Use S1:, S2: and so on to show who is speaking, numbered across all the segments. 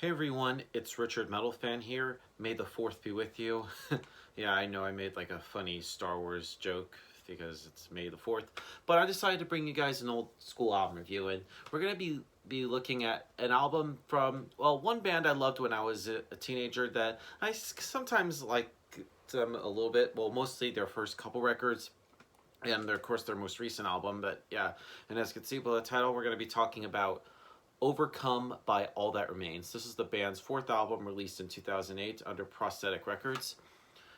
S1: Hey everyone, it's Richard Metal Fan here. May the 4th be with you. Yeah, I know I made like a funny Star Wars joke because it's May the 4th, but I decided to bring you guys an old school album review, and we're going to be looking at an album from, well, one band I loved when I was a teenager that sometimes like them a little bit, well, mostly their first couple records and of course their most recent album, but yeah, and as you can see by the title, we're going to be talking about Overcome by All That Remains. This is the band's fourth album released in 2008 under Prosthetic Records.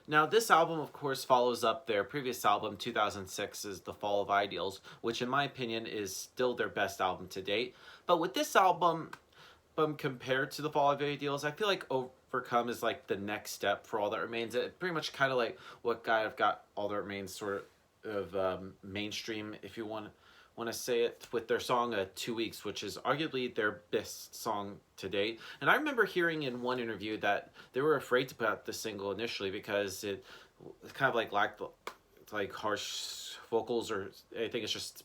S1: Now, this album, of course, follows up their previous album, 2006's The Fall of Ideals, which in my opinion is still their best album to date. But with this album, compared to The Fall of Ideals, I feel like Overcome is like the next step for All That Remains. It pretty much kind of like what kind of got All That Remains sort of mainstream, if you want to say it, with their song 2 weeks, which is arguably their best song to date. And I remember hearing in one interview that they were afraid to put out the single initially because it kind of like lacked like harsh vocals, or I think it's just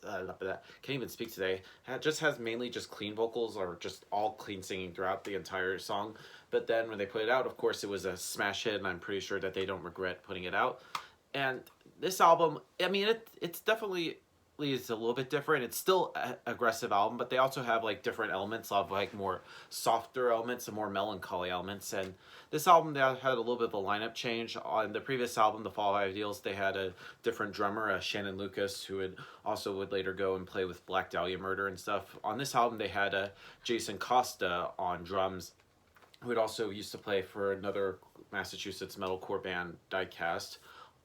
S1: can't even speak today. It just has mainly just clean vocals or just all clean singing throughout the entire song. But then when they put it out, of course, it was a smash hit, and I'm pretty sure that they don't regret putting it out. And this album, I mean, it's definitely is a little bit different. It's still an aggressive album, but they also have like different elements of like more softer elements and more melancholy elements. And this album, they had a little bit of a lineup change. On the previous album, The Fall of Ideals, they had a different drummer, Shannon Lucas, who would later go and play with Black Dahlia Murder and stuff. On this album, they had Jason Costa on drums, who had also used to play for another Massachusetts metalcore band, Diecast.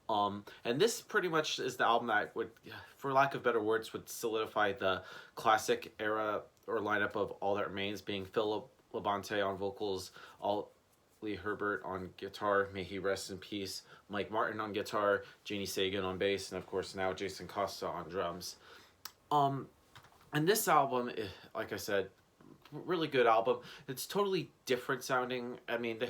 S1: And this pretty much is the album that would, for lack of better words, would solidify the classic era or lineup of All That Remains, being Phil Labonte on vocals, Lee Herbert on guitar, may he rest in peace, Mike Martin on guitar, Jeannie Sagan on bass, and of course now Jason Costa on drums. Um, and this album, like I said, really good album. It's totally different sounding. I mean, the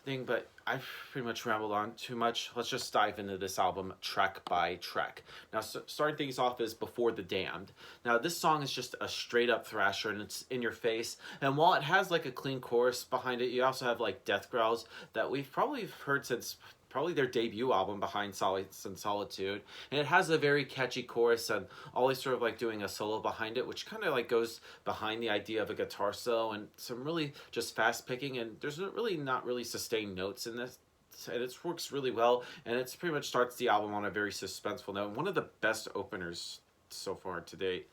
S1: thing, but I've pretty much rambled on too much. Let's just dive into this album track by track. Now, starting things off is Before the Damned. Now, this song is just a straight up thrasher, and it's in your face. And while it has like a clean chorus behind it, you also have like death growls that we've probably heard since probably their debut album, Behind Solace and Solitude. And it has a very catchy chorus, and always sort of like doing a solo behind it, which kind of like goes behind the idea of a guitar solo, and some really just fast picking, and there's really not really sustained notes in this, and it works really well, and it's pretty much starts the album on a very suspenseful note. One of the best openers so far to date.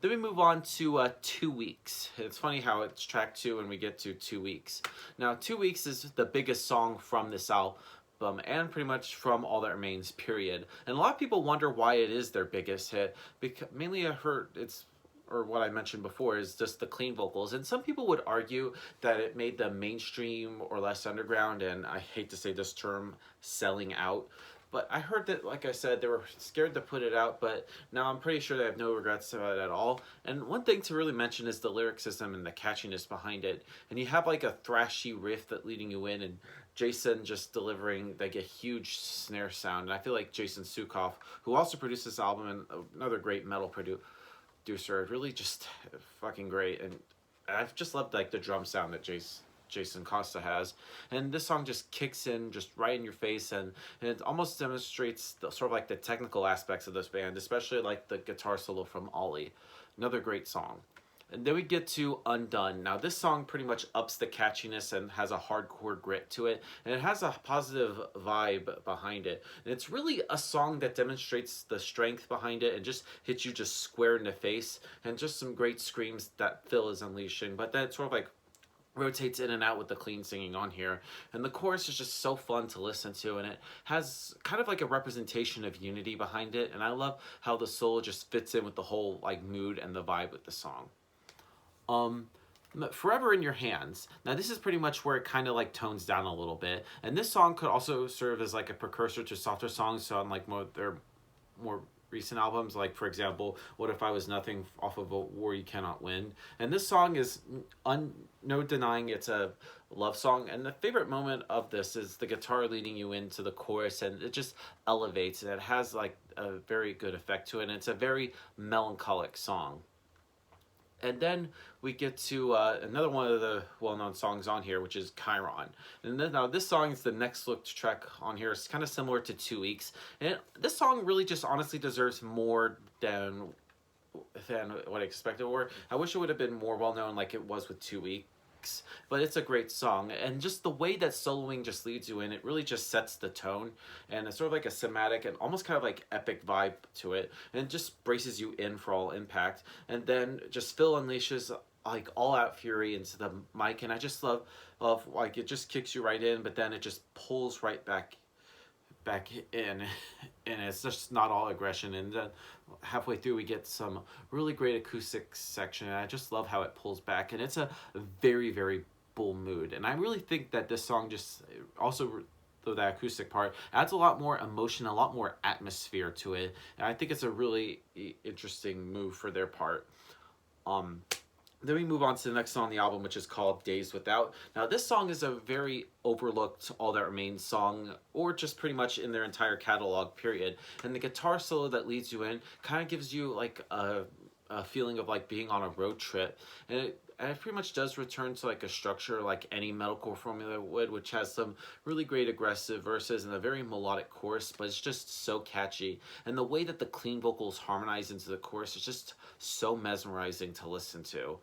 S1: Then we move on to 2 weeks. It's funny how it's track 2 and we get to 2 weeks. Now, 2 weeks is the biggest song from this album, and pretty much from All That Remains, period. And a lot of people wonder why it is their biggest hit. Because mainly I heard it's, or what I mentioned before, is just the clean vocals. And some people would argue that it made them mainstream or less underground, and I hate to say this term, selling out. But I heard that, like I said, they were scared to put it out, but now I'm pretty sure they have no regrets about it at all. And one thing to really mention is the lyricism and the catchiness behind it. And you have like a thrashy riff that leading you in, and Jason just delivering like a huge snare sound. And I feel like Jason Sukoff, who also produced this album and another great metal producer, really just fucking great. And I've just loved like the drum sound that Jason Costa has, and this song just kicks in just right in your face, and it almost demonstrates the, sort of like the technical aspects of this band, especially like the guitar solo from Ollie. Another great song. And then we get to Undone. Now this song pretty much ups the catchiness and has a hardcore grit to it, and it has a positive vibe behind it. And it's really a song that demonstrates the strength behind it and just hits you just square in the face, and just some great screams that Phil is unleashing. But then it's sort of like rotates in and out with the clean singing on here, and the chorus is just so fun to listen to, and it has kind of like a representation of unity behind it, and I love how the solo just fits in with the whole like mood and the vibe with the song. um Forever in Your Hands. Now this is pretty much where it kind of like tones down a little bit, and this song could also serve as like a precursor to softer songs, so on like their more recent albums, like for example, What If I Was Nothing off of A War You Cannot Win. And this song is no denying it's a love song, and the favorite moment of this is the guitar leading you into the chorus, and it just elevates, and it has like a very good effect to it, and it's a very melancholic song. And then we get to another one of the well-known songs on here, which is Chiron. And then now this song is the next looked track on here. It's kind of similar to 2 Weeks, and this song really just honestly deserves more than what I expected. Or I wish it would have been more well-known like it was with 2 Weeks. But it's a great song, and just the way that soloing just leads you in, it really just sets the tone, and it's sort of like a cinematic and almost kind of like epic vibe to it, and it just braces you in for all impact. And then just Phil unleashes like all out fury into the mic, and I just love like it just kicks you right in, but then it just pulls right back in, and it's just not all aggression. And then halfway through we get some really great acoustic section, and I just love how it pulls back, and it's a very, very bull mood. And I really think that this song just also, though that acoustic part adds a lot more emotion, a lot more atmosphere to it, and I think it's a really interesting move for their part. Then we move on to the next song on the album, which is called Days Without. Now, this song is a very overlooked All That Remains song, or just pretty much in their entire catalog, period. And the guitar solo that leads you in kind of gives you like a feeling of like being on a road trip. And it pretty much does return to like a structure like any metalcore formula would, which has some really great aggressive verses and a very melodic chorus, but it's just so catchy. And the way that the clean vocals harmonize into the chorus is just so mesmerizing to listen to.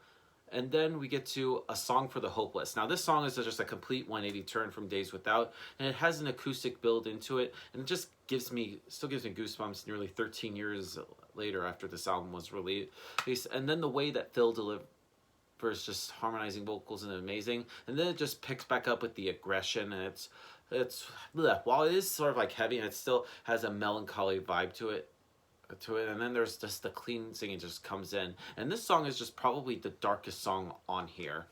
S1: And then we get to A Song for the Hopeless. Now, this song is just a complete 180 turn from Days Without, and it has an acoustic build into it, and it just still gives me goosebumps nearly 13 years later after this album was released. And then the way that Phil delivers just harmonizing vocals is amazing, and then it just picks back up with the aggression, and it's while it is sort of like heavy, and it still has a melancholy vibe to it, and then there's just the clean singing just comes in, and this song is just probably the darkest song on here.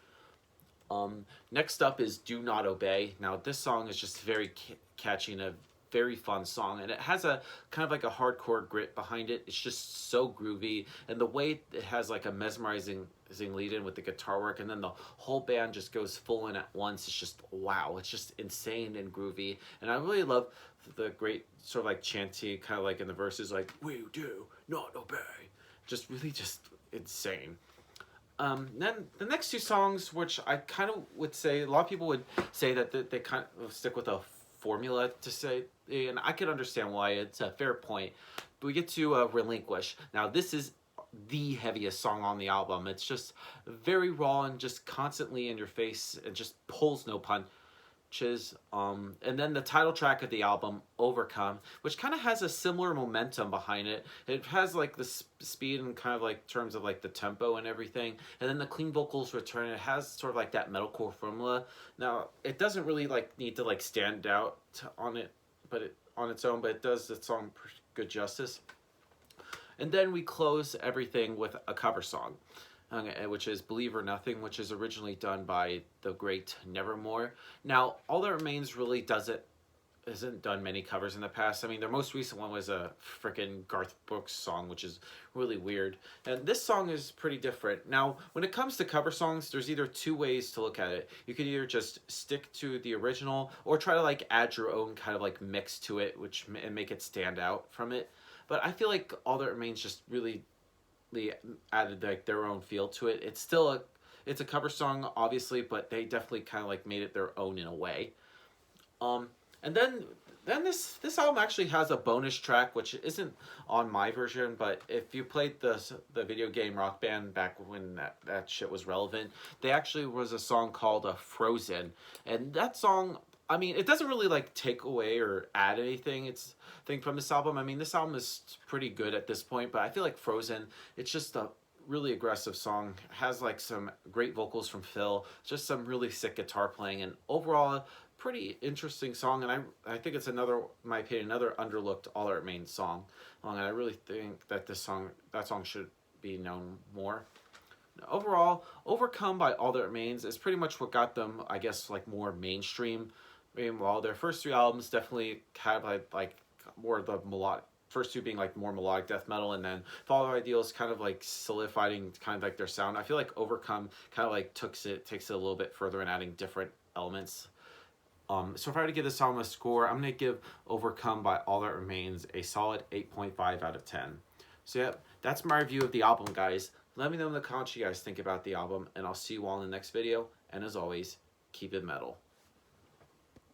S1: Next up is Do Not Obey. Now, this song is just very catchy and a very fun song, and it has a kind of like a hardcore grit behind it. It's just so groovy, and the way it has like a mesmerizing lead in with the guitar work, and then the whole band just goes full in at once. It's just wow, it's just insane and groovy, and I really love the great sort of like chanty kind of like in the verses, like we do not obey, just really just insane. Then the next two songs, which I kind of would say a lot of people would say that they kind of stick with a formula to say, and I could understand why. It's a fair point. But we get to Relinquish. Now, this is the heaviest song on the album. It's just very raw and just constantly in your face, and just pulls no punches. And then the title track of the album, Overcome, which kind of has a similar momentum behind it. It has like the speed and kind of like terms of like the tempo and everything, and then the clean vocals return. It has sort of like that metalcore formula. Now, it doesn't really like need to like stand out on it, on its own, but it does the song good justice. And then we close everything with a cover song, which is Believe or Nothing, which is originally done by the great Nevermore. Now, All That Remains really hasn't done many covers in the past. I mean, their most recent one was a freaking Garth Brooks song, which is really weird. And this song is pretty different. Now, when it comes to cover songs, there's either two ways to look at it. You could either just stick to the original, or try to like add your own kind of like mix to it, and make it stand out from it. But I feel like All That Remains just really added like their own feel to it. It's still it's a cover song, obviously, but they definitely kind of like made it their own in a way. And then this album actually has a bonus track, which isn't on my version, but if you played the video game Rock Band back when that shit was relevant, they actually was a song called Frozen, and that song, I mean, it doesn't really like take away or add anything. It's thing from this album. I mean, this album is pretty good at this point, but I feel like Frozen, it's just a really aggressive song. It has like some great vocals from Phil, just some really sick guitar playing, and overall pretty interesting song. And I think it's another, in my opinion, another underlooked All That Remains song. And I really think that that song should be known more. Overall, Overcome by All That Remains is pretty much what got them, I guess, like more mainstream. I mean, while their first three albums definitely had like more of the melodic, first two being like more melodic death metal, and then Fall Out Ideals kind of like solidifying kind of like their sound. I feel like Overcome kind of like takes it a little bit further in adding different elements. So if I were to give this album a score, I'm going to give Overcome by All That Remains a solid 8.5 out of 10. So yeah, that's my review of the album, guys. Let me know in the comments what you guys think about the album, and I'll see you all in the next video. And as always, keep it metal.